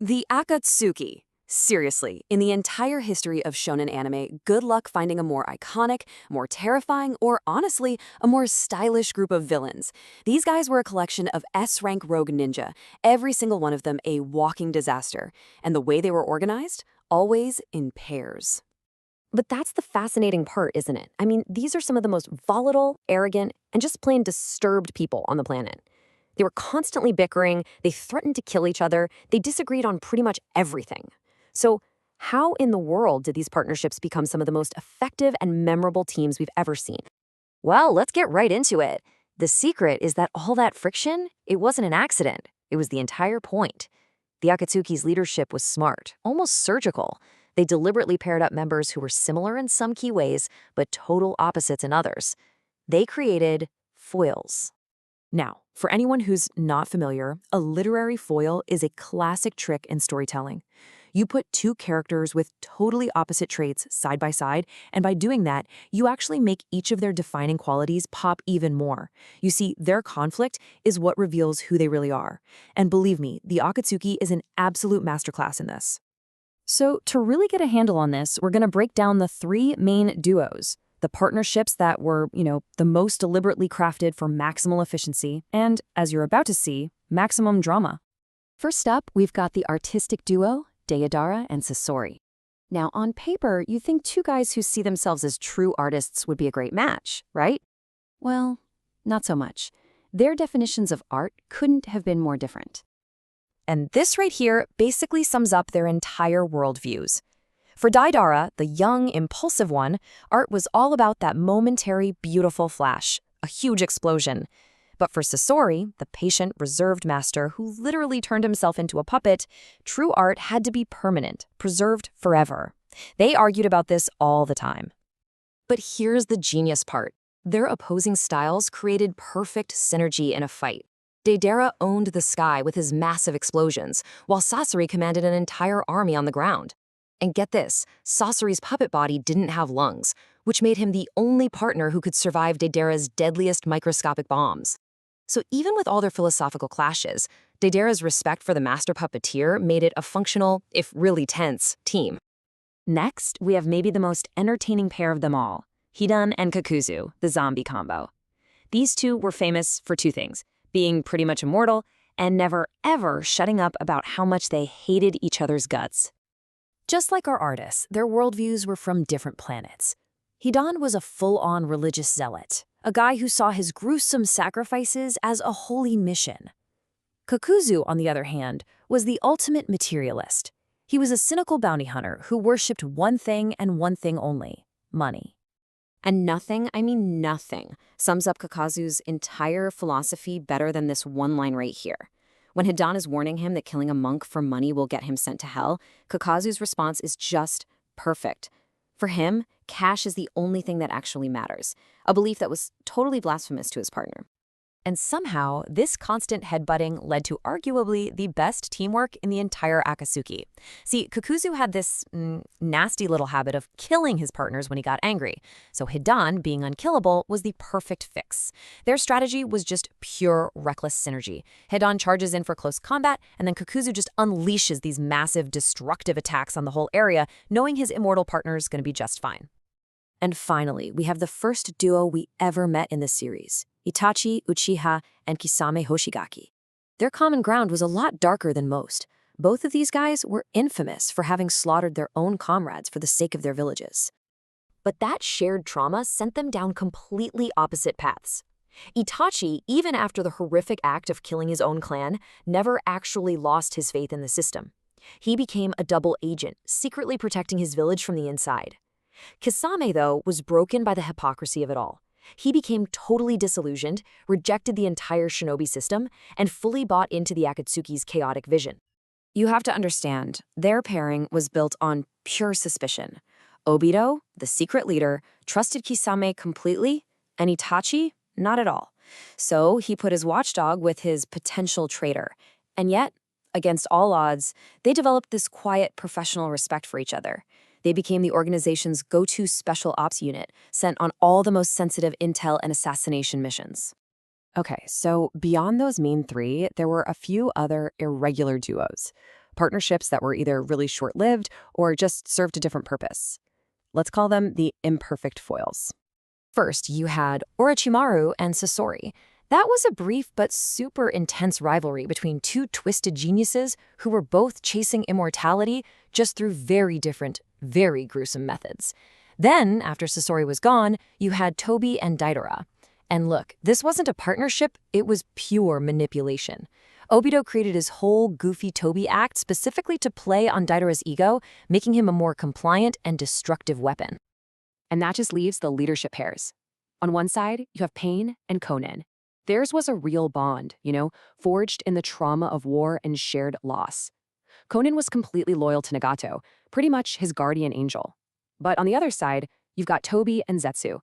The Akatsuki. Seriously, in the entire history of shonen anime, good luck finding a more iconic, more terrifying, or honestly, a more stylish group of villains. These guys were a collection of S-rank rogue ninja, every single one of them a walking disaster. And the way they were organized? Always in pairs. But that's the fascinating part, isn't it? I mean, these are some of the most volatile, arrogant, and just plain disturbed people on the planet. They were constantly bickering, they threatened to kill each other, they disagreed on pretty much everything. So, how in the world did these partnerships become some of the most effective and memorable teams we've ever seen? Well, let's get right into it. The secret is that all that friction, it wasn't an accident. It was the entire point. The Akatsuki's leadership was smart, almost surgical. They deliberately paired up members who were similar in some key ways, but total opposites in others. They created foils. Now, for anyone who's not familiar, a literary foil is a classic trick in storytelling. You put two characters with totally opposite traits side by side, and by doing that, you actually make each of their defining qualities pop even more. You see, their conflict is what reveals who they really are. And believe me, the Akatsuki is an absolute masterclass in this. So, to really get a handle on this, we're going to break down the three main duos. The partnerships that were, the most deliberately crafted for maximal efficiency, and, as you're about to see, maximum drama. First up, we've got the artistic duo, Deidara and Sasori. Now, on paper, you think two guys who see themselves as true artists would be a great match, right? Well, not so much. Their definitions of art couldn't have been more different. And this right here basically sums up their entire worldviews. For Deidara, the young, impulsive one, art was all about that momentary, beautiful flash, a huge explosion. But for Sasori, the patient, reserved master who literally turned himself into a puppet, true art had to be permanent, preserved forever. They argued about this all the time. But here's the genius part. Their opposing styles created perfect synergy in a fight. Deidara owned the sky with his massive explosions, while Sasori commanded an entire army on the ground. And get this, Sasori's puppet body didn't have lungs, which made him the only partner who could survive Deidara's deadliest microscopic bombs. So even with all their philosophical clashes, Deidara's respect for the master puppeteer made it a functional, if really tense, team. Next, we have maybe the most entertaining pair of them all, Hidan and Kakuzu, the zombie combo. These two were famous for two things, being pretty much immortal and never ever shutting up about how much they hated each other's guts. Just like our artists, their worldviews were from different planets. Hidan was a full-on religious zealot, a guy who saw his gruesome sacrifices as a holy mission. Kakuzu, on the other hand, was the ultimate materialist. He was a cynical bounty hunter who worshipped one thing and one thing only, money. And nothing, I mean nothing, sums up Kakazu's entire philosophy better than this one line right here. When Hidan is warning him that killing a monk for money will get him sent to hell, Kakazu's response is just perfect. For him, cash is the only thing that actually matters, a belief that was totally blasphemous to his partner. And somehow, this constant headbutting led to arguably the best teamwork in the entire Akatsuki. See, Kakuzu had this nasty little habit of killing his partners when he got angry, so Hidan, being unkillable, was the perfect fix. Their strategy was just pure reckless synergy. Hidan charges in for close combat, and then Kakuzu just unleashes these massive, destructive attacks on the whole area, knowing his immortal partner's gonna be just fine. And finally, we have the first duo we ever met in this series, Itachi, Uchiha, and Kisame Hoshigaki. Their common ground was a lot darker than most. Both of these guys were infamous for having slaughtered their own comrades for the sake of their villages. But that shared trauma sent them down completely opposite paths. Itachi, even after the horrific act of killing his own clan, never actually lost his faith in the system. He became a double agent, secretly protecting his village from the inside. Kisame, though, was broken by the hypocrisy of it all. He became totally disillusioned, rejected the entire shinobi system, and fully bought into the Akatsuki's chaotic vision. You have to understand, their pairing was built on pure suspicion. Obito, the secret leader, trusted Kisame completely, and Itachi, not at all. So he put his watchdog with his potential traitor. And yet, against all odds, they developed this quiet professional respect for each other. They became the organization's go-to special ops unit, sent on all the most sensitive intel and assassination missions. Okay, so beyond those main three, there were a few other irregular duos. partnerships that were either really short-lived or just served a different purpose. Let's call them the imperfect foils. First, you had Orochimaru and Sasori. That was a brief but super intense rivalry between two twisted geniuses who were both chasing immortality just through very different, very gruesome methods. Then, after Sasori was gone, you had Tobi and Deidara. And look, this wasn't a partnership, it was pure manipulation. Obito created his whole goofy Tobi act specifically to play on Deidara's ego, making him a more compliant and destructive weapon. And that just leaves the leadership pairs. On one side, you have Pain and Conan. Theirs was a real bond, forged in the trauma of war and shared loss. Conan was completely loyal to Nagato, pretty much his guardian angel. But on the other side, you've got Tobi and Zetsu.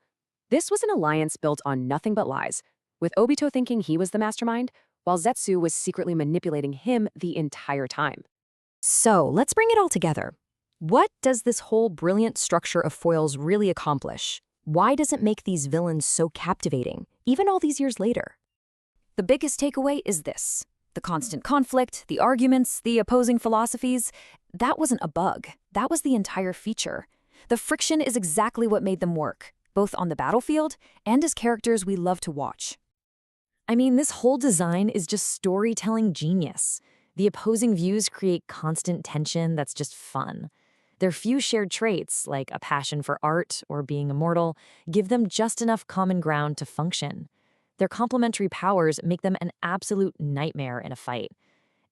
This was an alliance built on nothing but lies, with Obito thinking he was the mastermind, while Zetsu was secretly manipulating him the entire time. So, let's bring it all together. What does this whole brilliant structure of foils really accomplish? Why does it make these villains so captivating, even all these years later? The biggest takeaway is this. The constant conflict, the arguments, the opposing philosophies, that wasn't a bug. That was the entire feature. The friction is exactly what made them work, both on the battlefield and as characters we love to watch. I mean, this whole design is just storytelling genius. The opposing views create constant tension that's just fun. Their few shared traits, like a passion for art or being immortal, give them just enough common ground to function. Their complementary powers make them an absolute nightmare in a fight.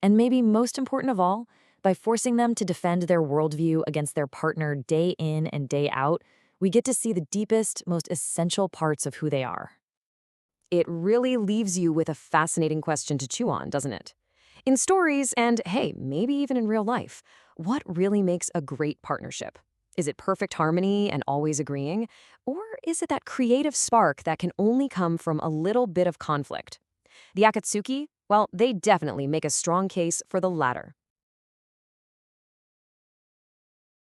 And maybe most important of all, by forcing them to defend their worldview against their partner day in and day out, we get to see the deepest, most essential parts of who they are. It really leaves you with a fascinating question to chew on, doesn't it? In stories, and hey, maybe even in real life, what really makes a great partnership? Is it perfect harmony and always agreeing? Or is it that creative spark that can only come from a little bit of conflict? The Akatsuki, well, they definitely make a strong case for the latter.